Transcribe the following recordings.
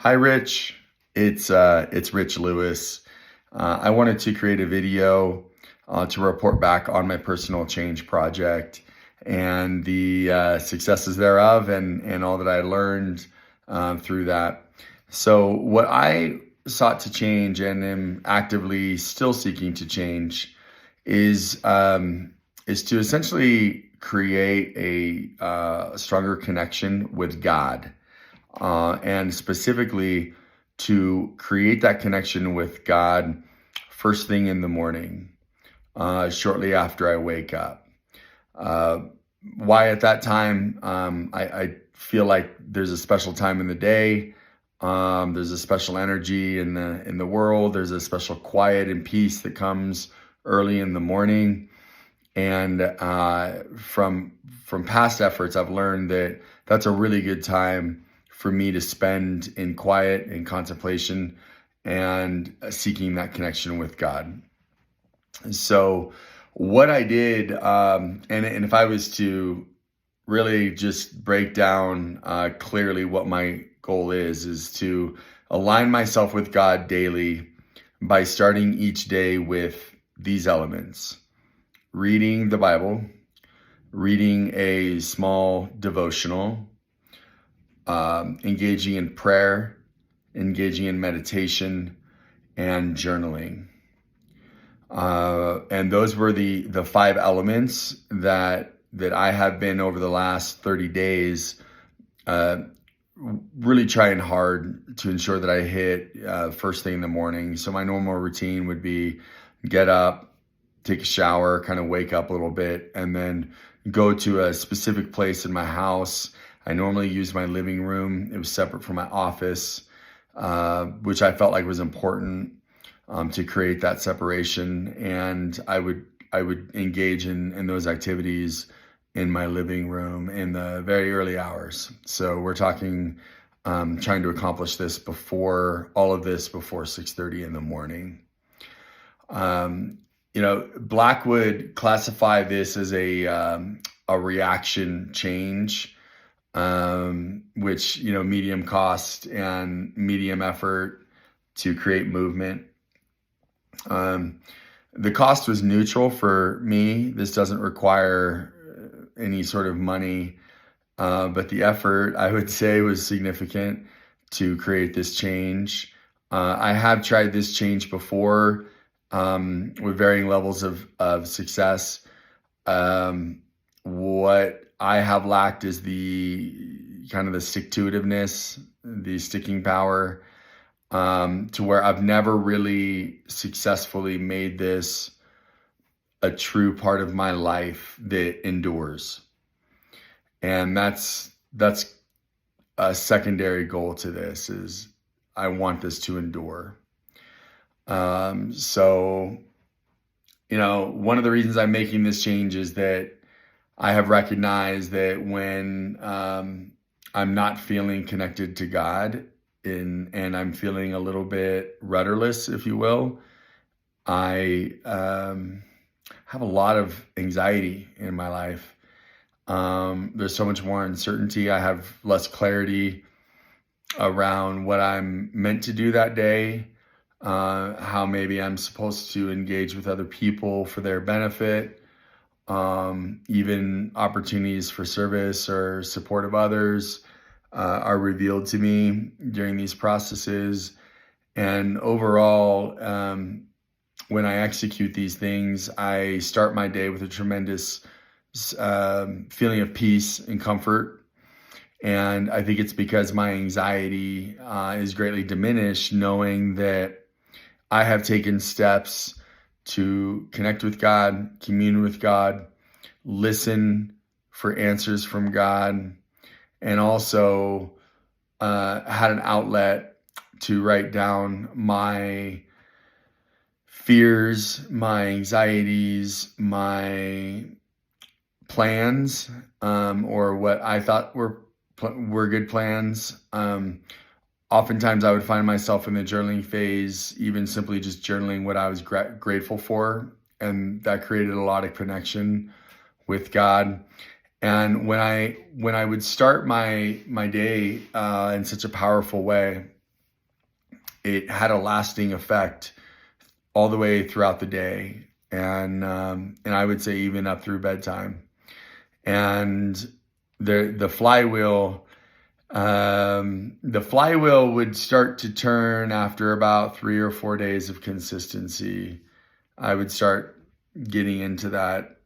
Hi, Rich. It's Rich Lewis. I wanted to create a video to report back on my personal change project and the successes thereof, and all that I learned through that. So, what I sought to change and am actively still seeking to change is is to essentially create a stronger connection with God, and specifically to create that connection with God first thing in the morning, shortly after I wake up. Uh, why at that time? I feel like there's a special time in the day. There's a special energy in the world. There's a special quiet and peace that comes early in the morning. And from past efforts, I've learned that that's a really good time for me to spend in quiet and contemplation and seeking that connection with God. So, what I did, and if I was to really just break down clearly what my goal is to align myself with God daily by starting each day with these elements: reading the Bible, reading a small devotional, engaging in prayer, engaging in meditation, and journaling. And those were the five elements that I have been over the last 30 days, uh, really trying hard to ensure that I hit first thing in the morning. So my normal routine would be get up, take a shower, kind of wake up a little bit, and then go to a specific place in my house. I normally use my living room. It was separate from my office, which I felt like was important to create that separation. And I would engage in those activities in my living room in the very early hours. So we're talking trying to accomplish this before all of this before 6:30 in the morning. Black would classify this as a reaction change, which, medium cost and medium effort to create movement. Um, the cost was neutral for me. This doesn't require any sort of money, but the effort, I would say, was significant to create this change. I have tried this change before, with varying levels of success. What I have lacked is the kind of the stick-to-itiveness, the sticking power, to where I've never really successfully made this a true part of my life that endures. And that's a secondary goal to this, is I want this to endure. So, one of the reasons I'm making this change is that I have recognized that when I'm not feeling connected to God, and I'm feeling a little bit rudderless, if you will, I have a lot of anxiety in my life. There's so much more uncertainty. I have less clarity around what I'm meant to do that day, how maybe I'm supposed to engage with other people for their benefit, even opportunities for service or support of others are revealed to me during these processes. And overall, when I execute these things, I start my day with a tremendous feeling of peace and comfort. And I think it's because my anxiety is greatly diminished, knowing that I have taken steps to connect with God, commune with God, listen for answers from God, and also had an outlet to write down my fears, my anxieties, my plans, or what I thought were good plans. Oftentimes, I would find myself in the journaling phase, even simply just journaling what I was grateful for, and that created a lot of connection with God. And when I would start my day in such a powerful way, it had a lasting effect all the way throughout the day, and I would say even up through bedtime. And the flywheel, the flywheel would start to turn after about 3 or 4 days of consistency. I would start getting into that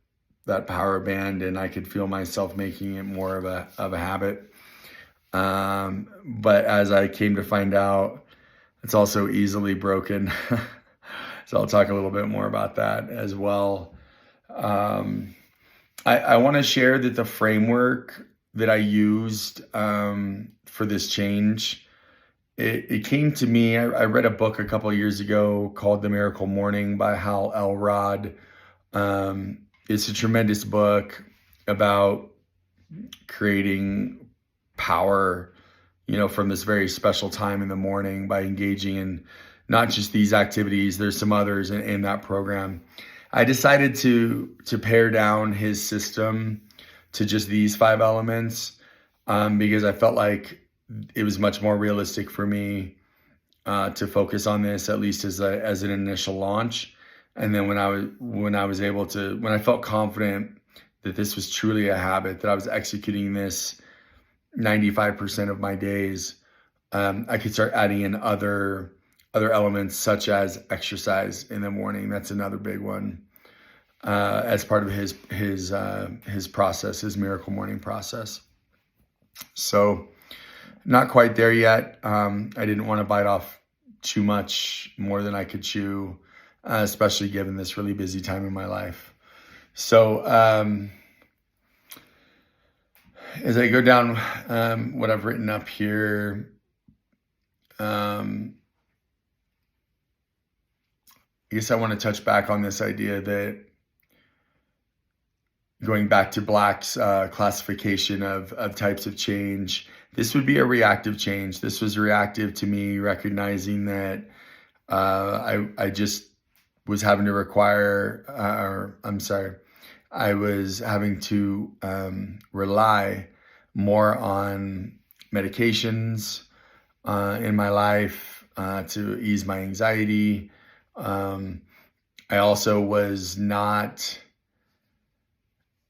power band, and I could feel myself making it more of a habit. But as I came to find out, it's also easily broken. So I'll talk a little bit more about that as well. I want to share that the framework that I used for this change, it came to me. I read a book a couple of years ago called The Miracle Morning by Hal Elrod. It's a tremendous book about creating power, from this very special time in the morning by engaging in not just these activities. There's some others in that program. I decided to pare down his system to just these 5 elements because I felt like it was much more realistic for me to focus on this, at least as an initial launch. And then when I felt confident that this was truly a habit, that I was executing this 95% of my days, I could start adding in other elements such as exercise in the morning. That's another big one as part of his process, his Miracle Morning process. So not quite there yet. I didn't want to bite off too much more than I could chew, especially given this really busy time in my life. So as I go down what I've written up here, I guess I want to touch back on this idea that going back to Black's classification of types of change, this would be a reactive change. This was reactive to me recognizing that I just was having to I was having to rely more on medications in my life to ease my anxiety. I also was not,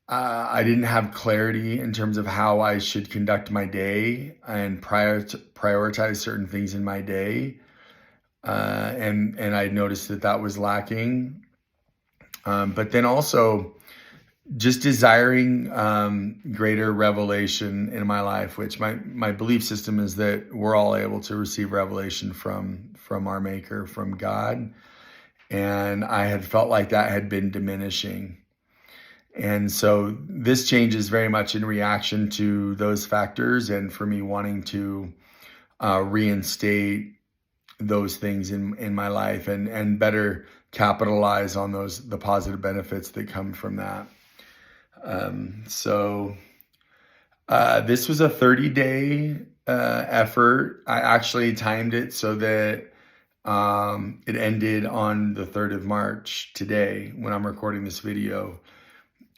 I didn't have clarity in terms of how I should conduct my day and prioritize certain things in my day. And I noticed that was lacking. But then also just desiring greater revelation in my life, which my belief system is that we're all able to receive revelation from our Maker, from God. And I had felt like that had been diminishing. And so this change is very much in reaction to those factors and for me wanting to reinstate those things in my life and better capitalize on the positive benefits that come from that. This was a 30-day effort. I actually timed it so that it ended on the 3rd of March today when I'm recording this video.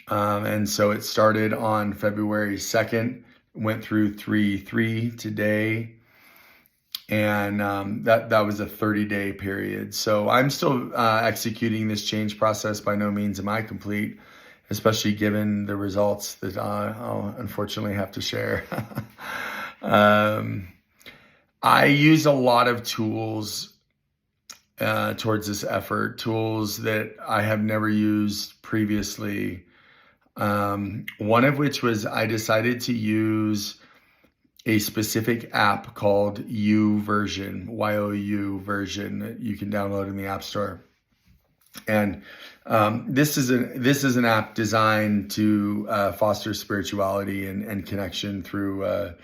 And so it started on February 2nd, went through 3/3 today. And that was a 30-day period. So I'm still executing this change process. By no means am I complete, especially given the results that I'll unfortunately have to share. I used a lot of tools towards this effort, tools that I have never used previously. One of which was I decided to use a specific app called YouVersion, YOU version, that you can download in the App Store. And this is an app designed to foster spirituality and connection through a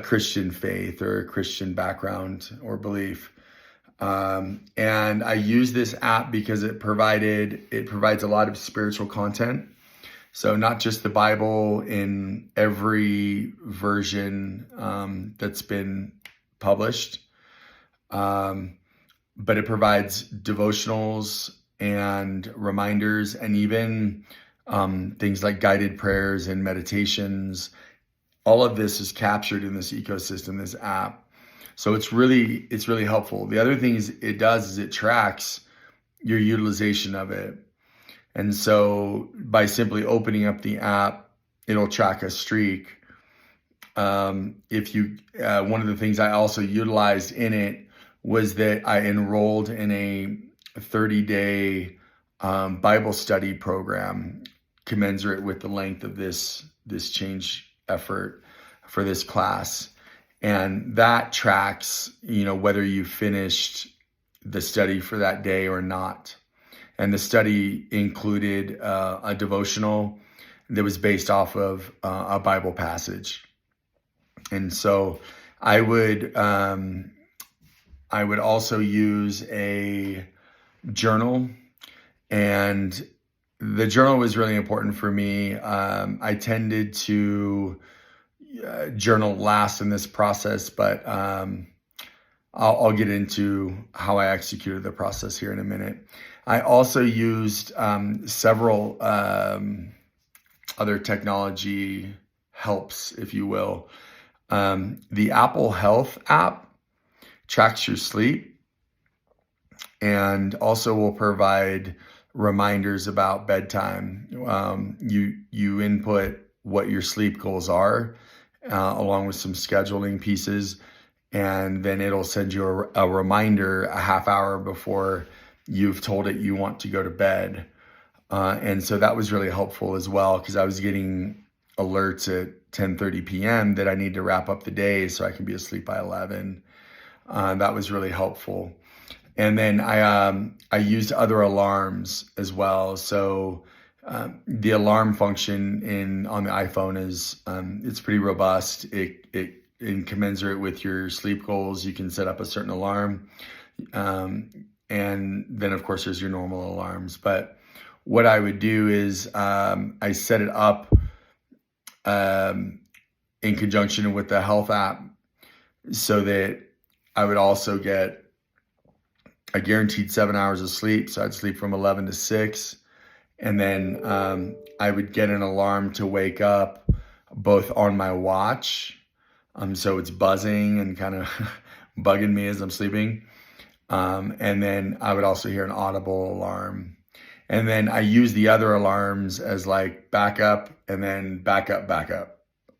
Christian faith or a Christian background or belief. And I use this app because it provides a lot of spiritual content. So not just the Bible in every version that's been published, but it provides devotionals and reminders and even things like guided prayers and meditations. All of this is captured in this ecosystem, this app. So it's really helpful. The other thing is it does is it tracks your utilization of it. And so by simply opening up the app, it'll track a streak. If you, one of the things I also utilized in it was that I enrolled in a 30-day Bible study program commensurate with the length of this change effort for this class. And that tracks, whether you finished the study for that day or not. And the study included a devotional that was based off of a Bible passage. And so I would also use a journal, and the journal was really important for me. I tended to journal last in this process, but I'll get into how I executed the process here in a minute. I also used several other technology helps, if you will. The Apple Health app tracks your sleep and also will provide reminders about bedtime. You input what your sleep goals are, along with some scheduling pieces, and then it'll send you a reminder a half hour before you've told it you want to go to bed. And so that was really helpful as well, because I was getting alerts at 10:30 p.m. that I need to wrap up the day so I can be asleep by 11. That was really helpful. And then I used other alarms as well. So the alarm function on the iPhone is it's pretty robust. It in commensurate with your sleep goals, you can set up a certain alarm. And then of course there's your normal alarms. But what I would do is I set it up in conjunction with the health app so that I would also get a guaranteed 7 hours of sleep. So I'd sleep from 11 to 6. And then I would get an alarm to wake up both on my watch. So it's buzzing and kind of bugging me as I'm sleeping. And then I would also hear an audible alarm. And then I use the other alarms as like backup and then backup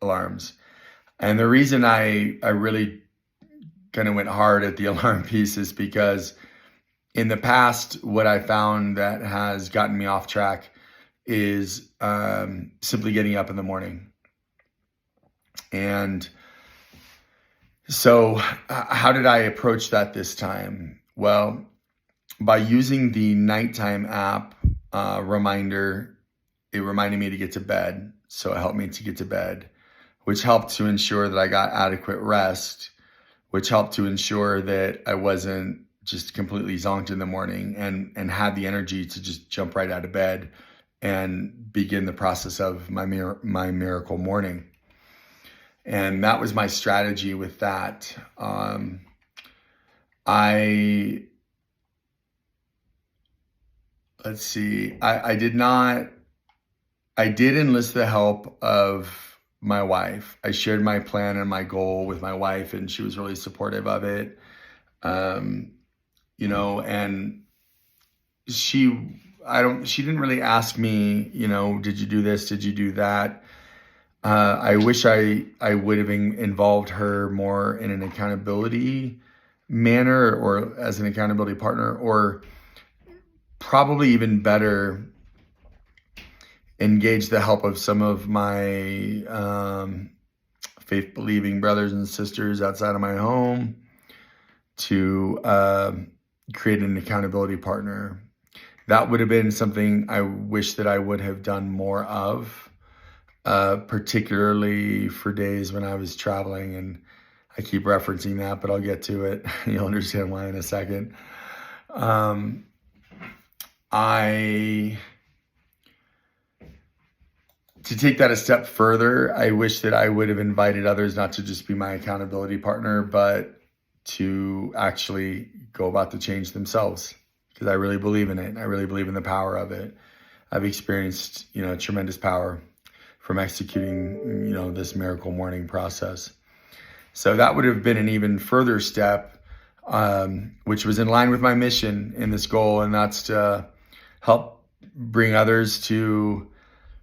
alarms. And the reason I really kind of went hard at the alarm piece is because in the past, what I found that has gotten me off track is simply getting up in the morning. And so how did I approach that this time? Well, by using the nighttime app reminder, it reminded me to get to bed. So it helped me to get to bed, which helped to ensure that I got adequate rest, which helped to ensure that I wasn't just completely zonked in the morning and had the energy to just jump right out of bed and begin the process of my miracle morning. And that was my strategy with that. Let's see, I did enlist the help of my wife. I shared my plan and my goal with my wife, and she was really supportive of it. And she didn't really ask me, did you do this? Did you do that? I wish I would have involved her more in an accountability manner or as an accountability partner, or probably even better, engage the help of some of my faith-believing brothers and sisters outside of my home to create an accountability partner. That would have been something I wish that I would have done more of, particularly for days when I was traveling. And I keep referencing that, but I'll get to it. You'll understand why in a second. To take that a step further, I wish that I would have invited others not to just be my accountability partner, but to actually go about the change themselves, because I really believe in it. I really believe in the power of it. I've experienced, tremendous power from executing, this miracle morning process. So that would have been an even further step, which was in line with my mission in this goal, and that's to help bring others to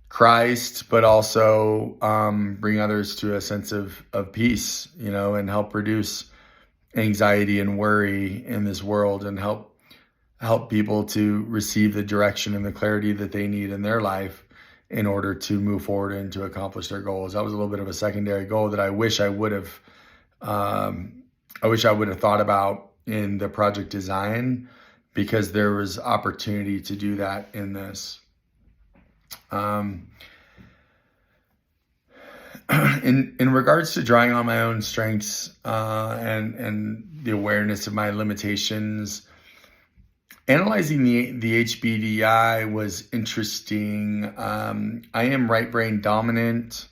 Christ, but also bring others to a sense of peace, and help reduce anxiety and worry in this world, and help people to receive the direction and the clarity that they need in their life in order to move forward and to accomplish their goals. That was a little bit of a secondary goal that I wish I would have thought about in the project design, because there was opportunity to do that in this. In regards to drawing on my own strengths and the awareness of my limitations, analyzing the HBDI was interesting. I am right brain dominant,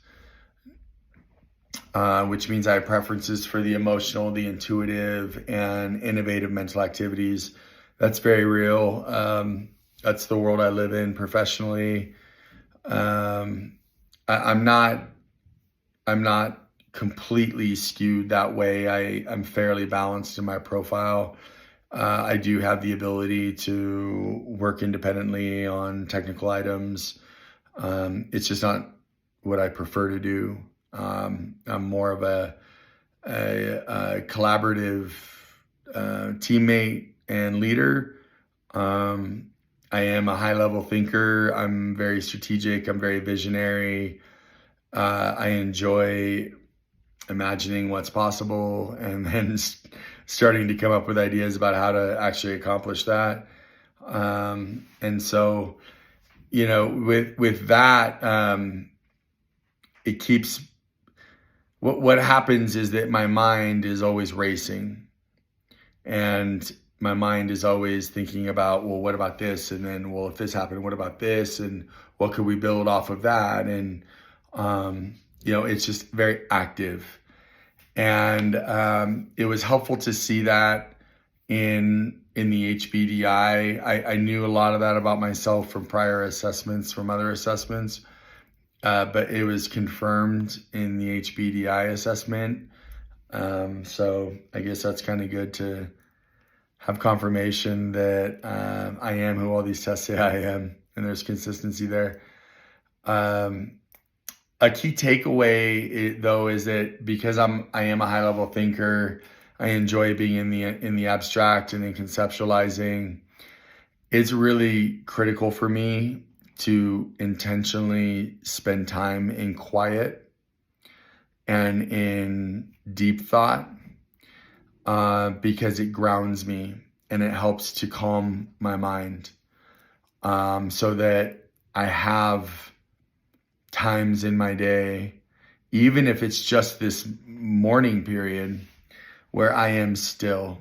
which means I have preferences for the emotional, the intuitive, and innovative mental activities. That's very real. That's the world I live in professionally. I'm not completely skewed that way. I'm fairly balanced in my profile. I do have the ability to work independently on technical items. It's just not what I prefer to do. I'm more of a collaborative teammate and leader. I am a high-level thinker. I'm very strategic. I'm very visionary. I enjoy imagining what's possible and then starting to come up with ideas about how to actually accomplish that. And so, with that, it keeps, what happens is that my mind is always racing, and my mind is always thinking about, well, what about this? And then, well, if this happened, what about this? And what could we build off of that? And, it's just very active. And it was helpful to see that in the HBDI. I knew a lot of that about myself from prior assessments, from other assessments, but it was confirmed in the HBDI assessment. So I guess that's kind of good to have confirmation that I am who all these tests say I am, and there's consistency there. A key takeaway, though, is that because I am a high level thinker, I enjoy being in the abstract and in conceptualizing. It's really critical for me to intentionally spend time in quiet and in deep thought, because it grounds me and it helps to calm my mind, so that I have times in my day, even if it's just this morning period, where I am still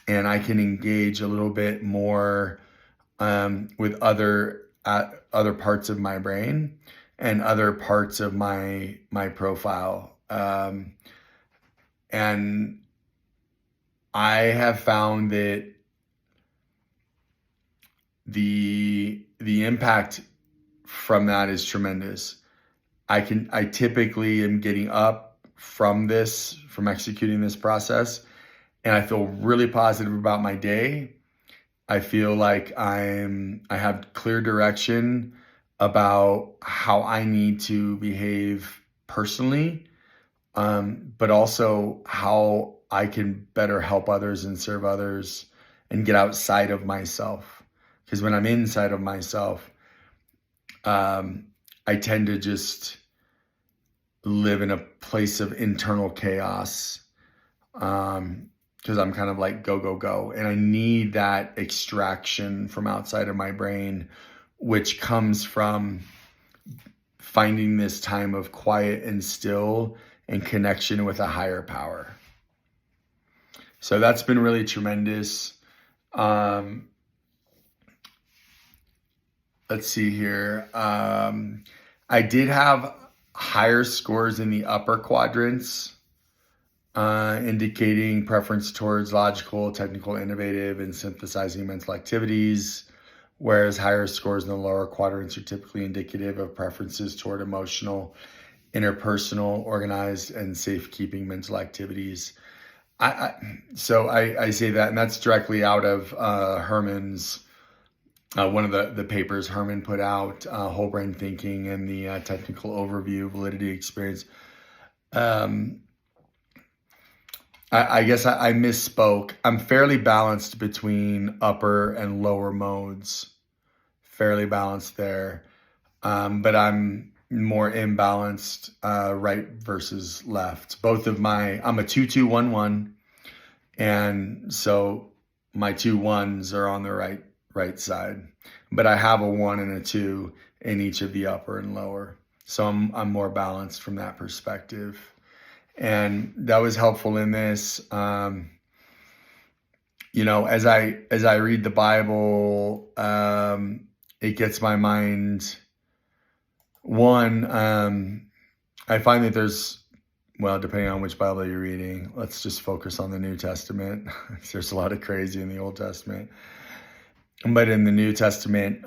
and I can engage a little bit more with other parts of my brain and other parts of my profile. And I have found that the impact from that is tremendous. I typically am getting up from executing this process, and I feel really positive about my day. I feel like I have clear direction about how I need to behave personally, but also how I can better help others and serve others and get outside of myself. Because when I'm inside of myself, I tend to just live in a place of internal chaos, because I'm kind of like go, go, go. And I need that extraction from outside of my brain, which comes from finding this time of quiet and still and connection with a higher power. So that's been really tremendous. Let's see here. I did have higher scores in the upper quadrants, indicating preference towards logical, technical, innovative, and synthesizing mental activities, whereas higher scores in the lower quadrants are typically indicative of preferences toward emotional interpersonal, organized, and safekeeping mental activities. So I say that, and that's directly out of Herman's one of the papers Herman put out, Whole Brain Thinking and the Technical Overview Validity Experience. I guess I misspoke. I'm fairly balanced between upper and lower modes. Fairly balanced there. But I'm more imbalanced right versus left. I'm a 2-2-1-1. And so my 2 1s are on the right side. But I have a 1 and a 2 in each of the upper and lower. So I'm more balanced from that perspective. And that was helpful in this. As I read the Bible, it gets my mind. One, I find that depending on which Bible you're reading, let's just focus on the New Testament. There's a lot of crazy in the Old Testament. But in the New Testament,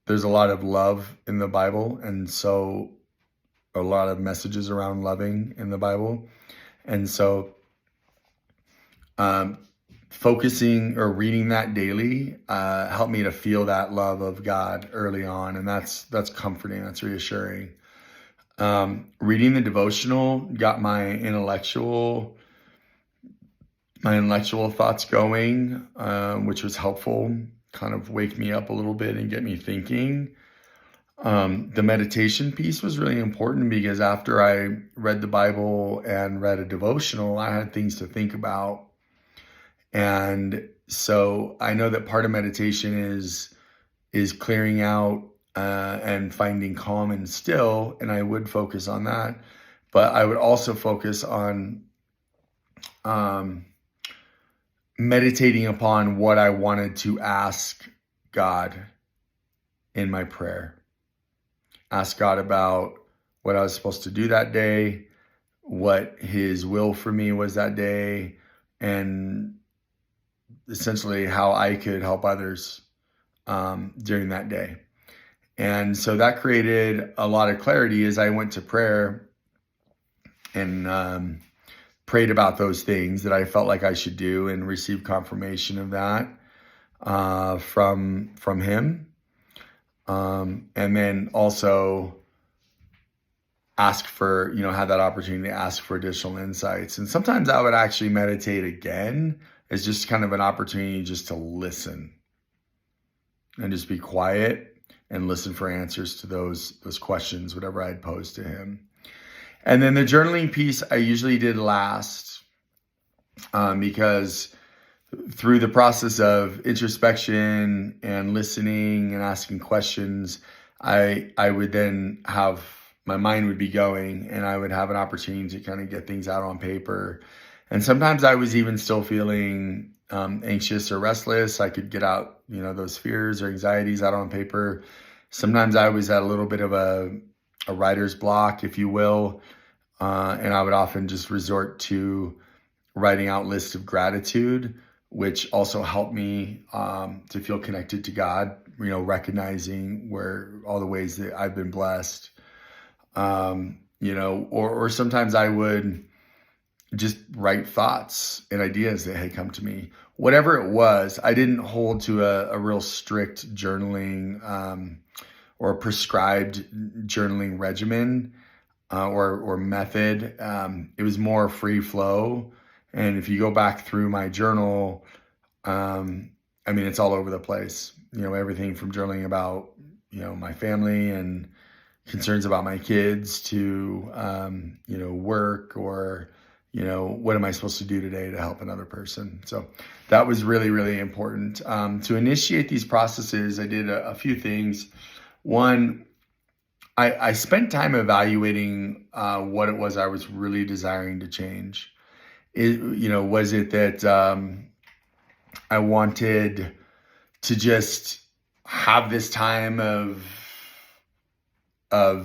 there's a lot of love in the Bible. And so a lot of messages around loving in the Bible. And so focusing or reading that daily helped me to feel that love of God early on. And that's comforting. That's reassuring. Reading the devotional got my intellectual thoughts going, which was helpful, kind of wake me up a little bit and get me thinking. The meditation piece was really important because after I read the Bible and read a devotional, I had things to think about. And so I know that part of meditation is clearing out and finding calm and still, and I would focus on that. But I would also focus on meditating upon what I wanted to ask God in my prayer. Ask God about what I was supposed to do that day, what His will for me was that day, and essentially how I could help others during that day. And so that created a lot of clarity as I went to prayer and prayed about those things that I felt like I should do and received confirmation of that from Him. And then also ask for, have that opportunity to ask for additional insights. And sometimes I would actually meditate again as just kind of an opportunity just to listen and just be quiet and listen for answers to those questions, whatever I'd posed to Him. And then the journaling piece I usually did last because through the process of introspection and listening and asking questions, I would then have, my mind would be going and I would have an opportunity to kind of get things out on paper. And sometimes I was even still feeling anxious or restless. I could get out, those fears or anxieties out on paper. Sometimes I was at a little bit of a writer's block, if you will. And I would often just resort to writing out lists of gratitude, which also helped me to feel connected to God, recognizing where all the ways that I've been blessed. Or sometimes I would just write thoughts and ideas that had come to me. Whatever it was, I didn't hold to a real strict journaling or prescribed journaling regimen or method. It was more free flow. And if you go back through my journal, it's all over the place. Everything from journaling about, my family and concerns about my kids to, work or, what am I supposed to do today to help another person? So that was really, really important. To initiate these processes, I did a few things. One, I spent time evaluating what it was I was really desiring to change. Was it that I wanted to just have this time of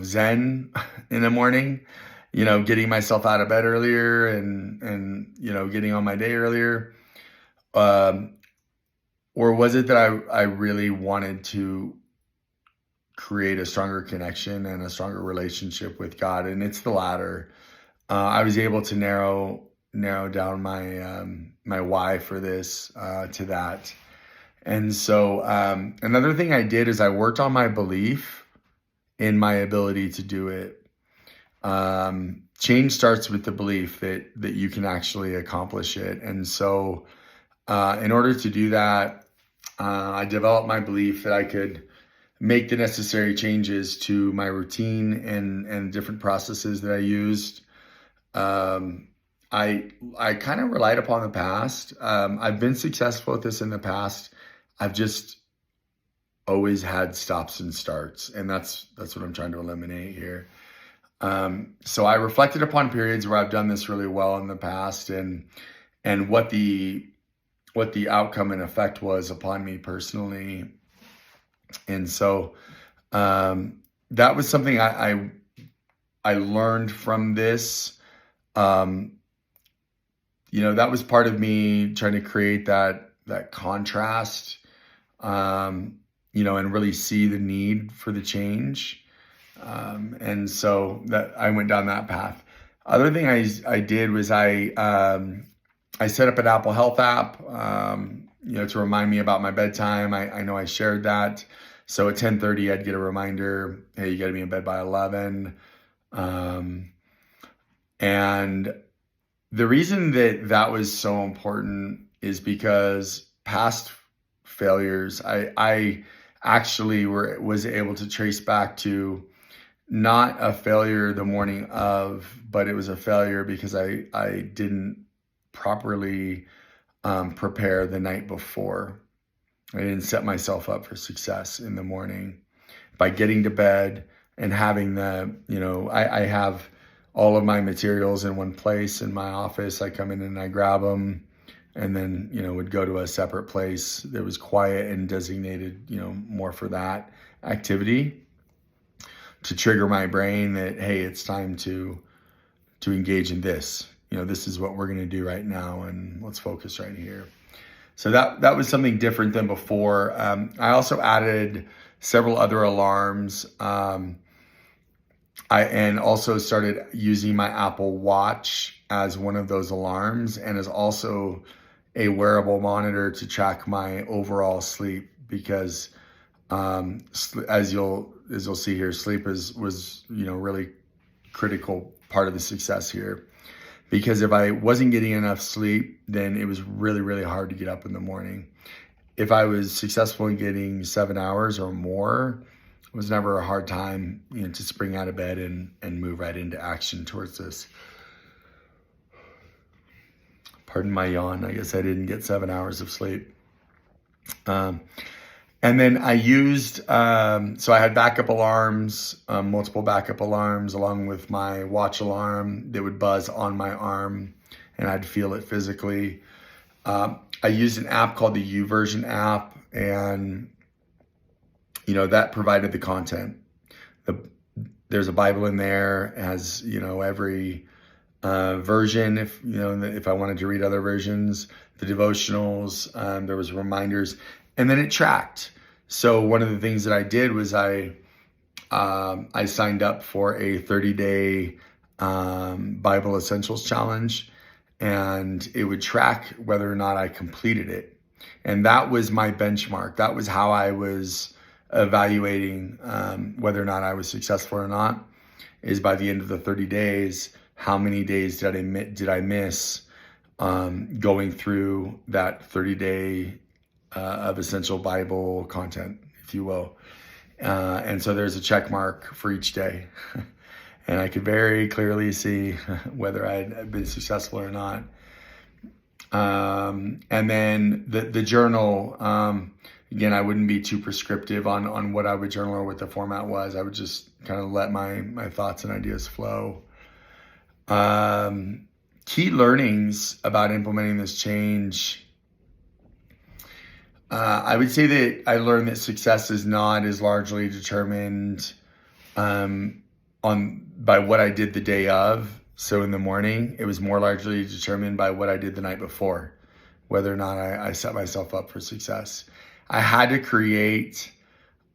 Zen in the morning, getting myself out of bed earlier and getting on my day earlier? Or was it that I really wanted to create a stronger connection and a stronger relationship with God. And it's the latter. I was able to narrow down my why for this to that. And so another thing I did is I worked on my belief in my ability to do it. Change starts with the belief that you can actually accomplish it. And so in order to do that, I developed my belief that I could make the necessary changes to my routine and different processes that I used. I kind of relied upon the past. I've been successful at this in the past. I've just always had stops and starts, and that's what I'm trying to eliminate here. So I reflected upon periods where I've done this really well in the past, and what the outcome and effect was upon me personally. And so that was something I learned from this. That was part of me trying to create that contrast, and really see the need for the change. And so that I went down that path. Other thing I did was I set up an Apple Health app, to remind me about my bedtime. I know I shared that. So at 10:30, I'd get a reminder, hey, you got to be in bed by 11. And the reason that was so important is because past failures, I actually was able to trace back to not a failure the morning of, but it was a failure because I didn't properly prepare the night before. I didn't set myself up for success in the morning by getting to bed and having I have all of my materials in one place in my office. I come in and I grab them, and then, would go to a separate place that was quiet and designated, more for that activity to trigger my brain that, hey, it's time to engage in this. This is what we're going to do right now, and let's focus right here. So that was something different than before. I also added several other alarms. I also started using my Apple Watch as one of those alarms, and as also a wearable monitor to track my overall sleep, because as you'll see here, sleep was really critical part of the success here. Because if I wasn't getting enough sleep, then it was really, really hard to get up in the morning. If I was successful in getting 7 hours or more, it was never a hard time, to spring out of bed and move right into action towards this. Pardon my yawn. I guess I didn't get 7 hours of sleep. And then I used, so I had backup alarms, multiple backup alarms, along with my watch alarm that would buzz on my arm, and I'd feel it physically. I used an app called the YouVersion app, and that provided the content. There's a Bible in there. It has every version. If I wanted to read other versions, the devotionals, there was reminders, and then it tracked. So one of the things that I did was I signed up for a 30-day Bible Essentials Challenge, and it would track whether or not I completed it. And that was my benchmark. That was how I was evaluating whether or not I was successful or not, is by the end of the 30 days, how many days did I miss going through that 30-day of essential Bible content, if you will. And so there's a check mark for each day. And I could very clearly see whether I'd been successful or not. And then the journal, again, I wouldn't be too prescriptive on what I would journal or what the format was. I would just kind of let my thoughts and ideas flow. Key learnings about implementing this change. I would say that I learned that success is not as largely determined by what I did the day of. So in the morning, it was more largely determined by what I did the night before, whether or not I set myself up for success. I had to create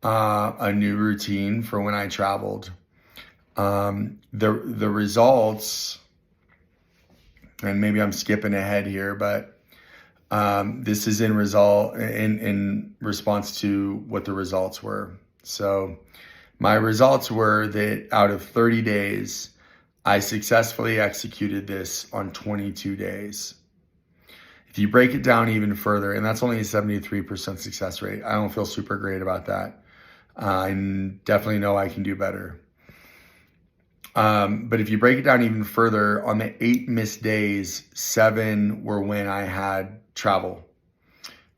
a new routine for when I traveled. The results, and maybe I'm skipping ahead here, but this is in response to what the results were. So my results were that out of 30 days, I successfully executed this on 22 days. If you break it down even further, and that's only a 73% success rate, I don't feel super great about that. I definitely know I can do better. But if you break it down even further, on the 8 missed days, 7 were when I had travel.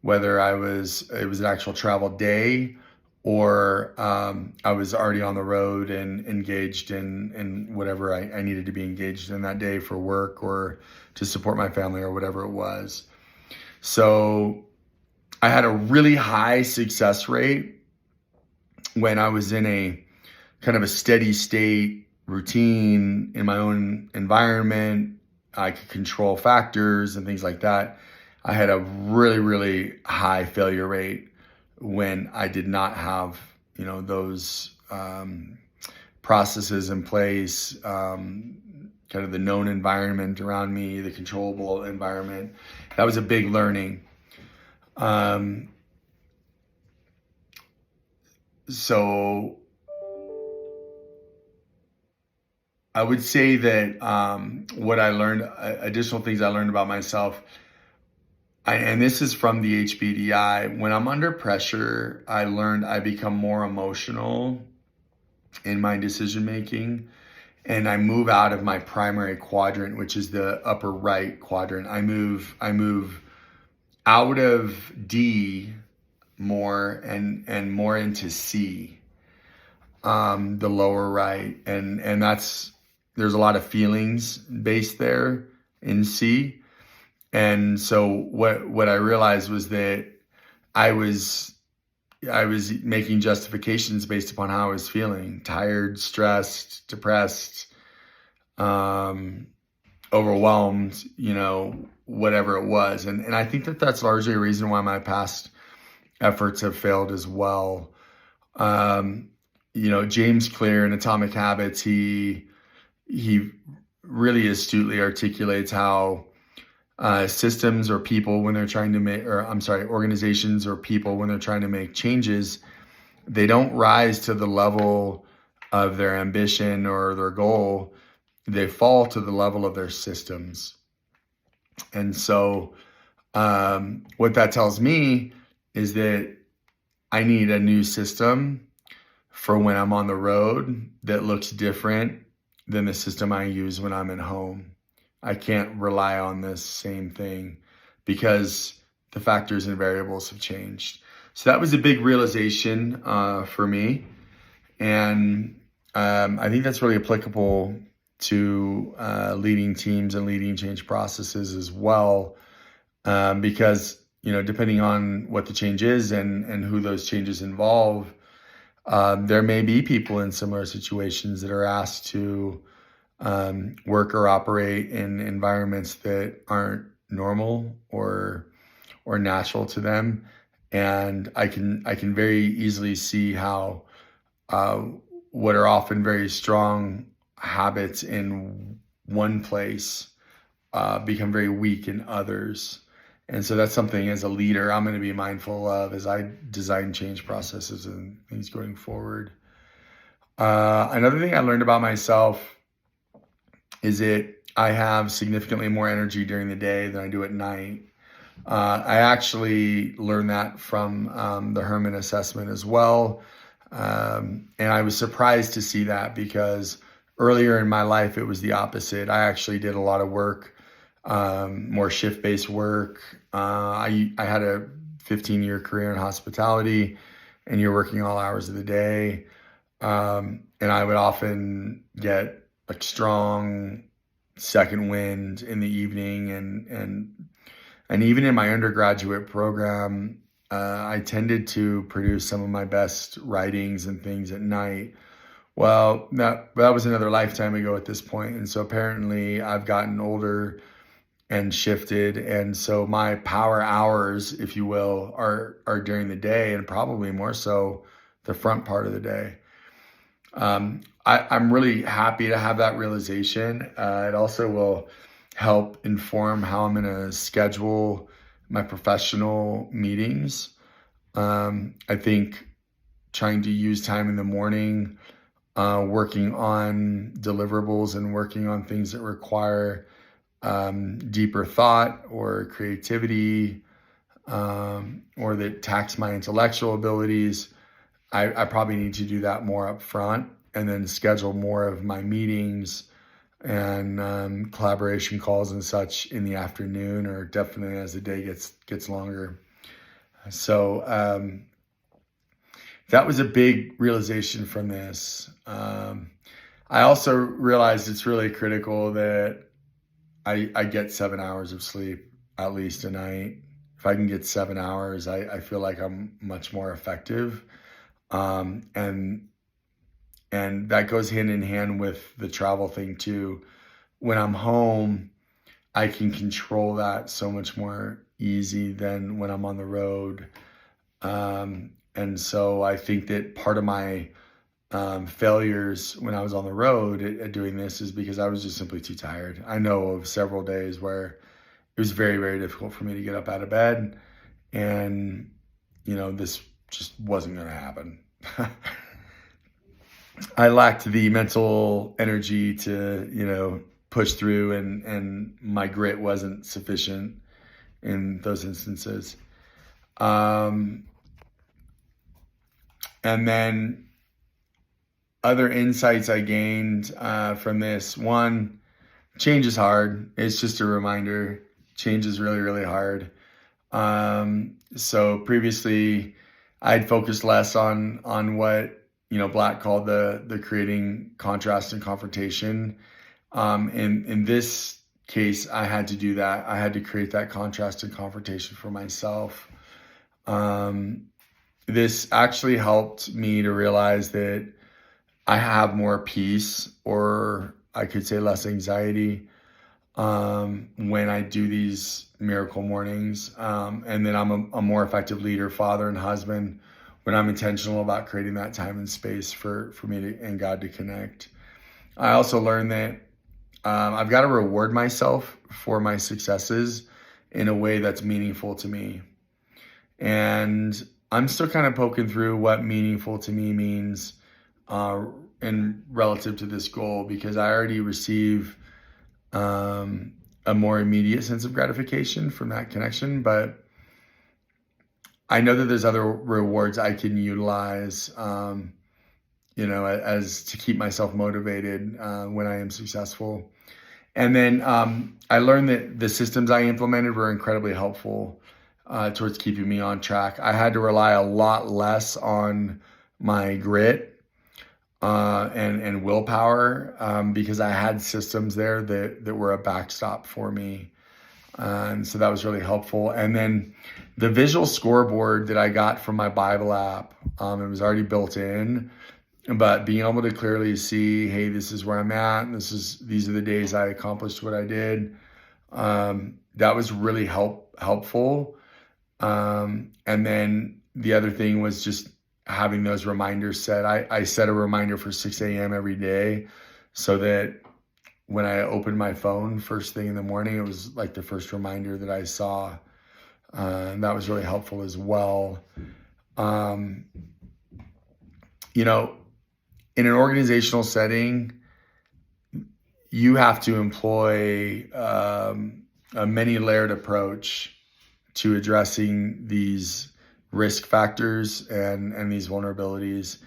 Whether it was an actual travel day, or I was already on the road and engaged in whatever I needed to be engaged in that day for work or to support my family or whatever it was. So I had a really high success rate when I was in a kind of a steady state routine in my own environment. I could control factors and things like that. I had a really, really high failure rate when I did not have, those processes in place, kind of the known environment around me, the controllable environment. That was a big learning. So I would say that what I learned, additional things I learned about myself, and this is from the HBDI, when I'm under pressure, I learned I become more emotional in my decision making, and I move out of my primary quadrant, which is the upper right quadrant. I move out of D more and more into C, the lower right, and there's a lot of feelings based there in C. And so what I realized was that I was making justifications based upon how I was feeling: tired, stressed, depressed, overwhelmed, whatever it was. And I think that that's largely a reason why my past efforts have failed as well. James Clear in Atomic Habits, he really astutely articulates how systems or people, when they're trying to make, organizations or people, when they're trying to make changes, they don't rise to the level of their ambition or their goal. They fall to the level of their systems. And so what that tells me is that I need a new system for when I'm on the road that looks different than the system I use when I'm at home. I can't rely on this same thing because the factors and variables have changed. So that was a big realization for me. And I think that's really applicable to leading teams and leading change processes as well. Because, depending on what the change is and who those changes involve, there may be people in similar situations that are asked to work or operate in environments that aren't normal or natural to them. And I can very easily see how what are often very strong habits in one place become very weak in others. And so that's something as a leader I'm going to be mindful of as I design change processes and things going forward. Another thing I learned about myself is that I have significantly more energy during the day than I do at night. I actually learned that from the Herman assessment as well. And I was surprised to see that because earlier in my life, it was the opposite. I actually did a lot of work, more shift-based work. I had a 15-year career in hospitality, and you're working all hours of the day. And I would often get like strong second wind in the evening, and even in my undergraduate program, I tended to produce some of my best writings and things at night. Well, that was another lifetime ago at this point, and so apparently I've gotten older and shifted, and so my power hours, if you will, are during the day, and probably more so the front part of the day. I'm really happy to have that realization. It also will help inform how I'm going to schedule my professional meetings. I think trying to use time in the morning, working on deliverables and working on things that require deeper thought or creativity, or that tax my intellectual abilities. I probably need to do that more up front, and then schedule more of my meetings and collaboration calls and such in the afternoon, or definitely as the day gets longer. So that was a big realization from this. I also realized it's really critical that I get 7 hours of sleep at least a night. If I can get 7 hours, I feel like I'm much more effective. And that goes hand in hand with the travel thing too. When I'm home, I can control that so much more easy than when I'm on the road. And so I think that part of my failures when I was on the road at doing this is because I was just simply too tired. I know of several days where it was very, very difficult for me to get up out of bed, and this just wasn't going to happen. I lacked the mental energy to push through, and my grit wasn't sufficient in those instances. And then other insights I gained from this: one, change is hard. It's just a reminder. Change is really, really hard. So previously, I'd focused less on what Black called the creating contrast and confrontation. In this case, I had to do that. I had to create that contrast and confrontation for myself. This actually helped me to realize that I have more peace, or I could say less anxiety, when I do these miracle mornings. And then I'm a more effective leader, father, and husband when I'm intentional about creating that time and space for me and God to connect. I also learned that I've got to reward myself for my successes in a way that's meaningful to me. And I'm still kind of poking through what meaningful to me means in relative to this goal, because I already receive a more immediate sense of gratification from that connection. But I know that there's other rewards I can utilize, as to keep myself motivated when I am successful. And then I learned that the systems I implemented were incredibly helpful towards keeping me on track. I had to rely a lot less on my grit and willpower because I had systems there that were a backstop for me. And so that was really helpful. And then the visual scoreboard that I got from my Bible app, it was already built in, but being able to clearly see, hey, this is where I'm at, and these are the days I accomplished what I did. That was really helpful. And then the other thing was just having those reminders set. I set a reminder for 6 a.m. every day, so that when I opened my phone first thing in the morning, it was like the first reminder that I saw. And that was really helpful as well. In an organizational setting, you have to employ a many-layered approach to addressing these risk factors and these vulnerabilities.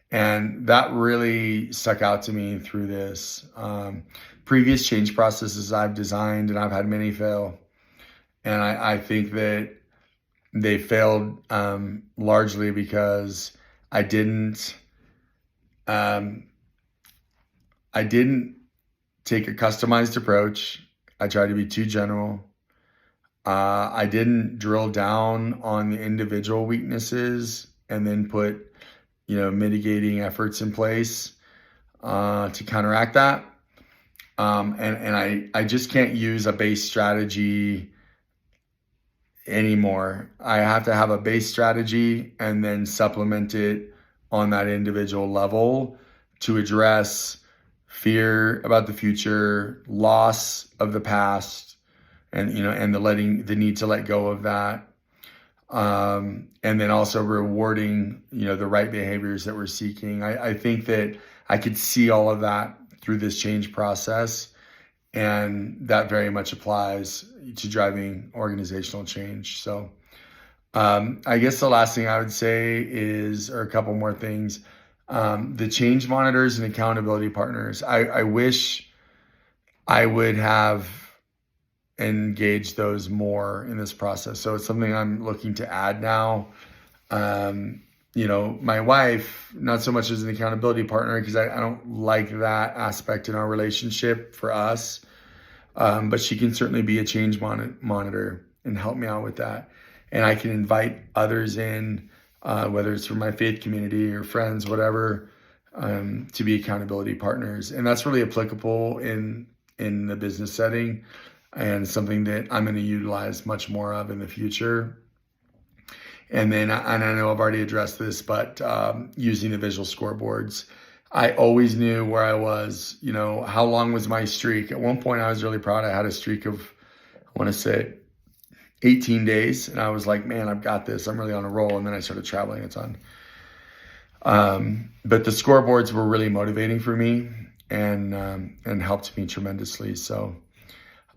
And that really stuck out to me through this. Previous change processes I've designed, and I've had many fail. And I think that they failed largely because I didn't take a customized approach. I tried to be too general. I didn't drill down on the individual weaknesses and then put mitigating efforts in place to counteract that. And I just can't use a base strategy anymore. I have to have a base strategy and then supplement it on that individual level to address fear about the future, loss of the past, and and the need to let go of that, and then also rewarding the right behaviors that we're seeking. I think that I could see all of that through this change process, and that very much applies to driving organizational change. So I guess the last thing I would say or a couple more things. The change monitors and accountability partners. I wish I would have engaged those more in this process. So it's something I'm looking to add now. My wife, not so much as an accountability partner, because I don't like that aspect in our relationship for us. But she can certainly be a change monitor and help me out with that. And I can invite others in, whether it's from my faith community or friends, whatever, to be accountability partners. And that's really applicable in the business setting, and something that I'm going to utilize much more of in the future. And then, and I know I've already addressed this, but using the visual scoreboards. I always knew where I was, how long was my streak. At one point I was really proud. I had a streak of, I want to say 18 days. And I was like, man, I've got this. I'm really on a roll. And then I started traveling a ton. But the scoreboards were really motivating for me and helped me tremendously. So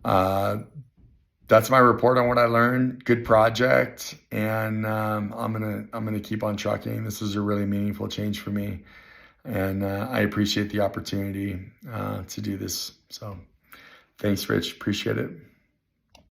that's my report on what I learned. Good project. And I'm gonna keep on trucking. This was a really meaningful change for me. And I appreciate the opportunity to do this. So thanks, Rich. Appreciate it.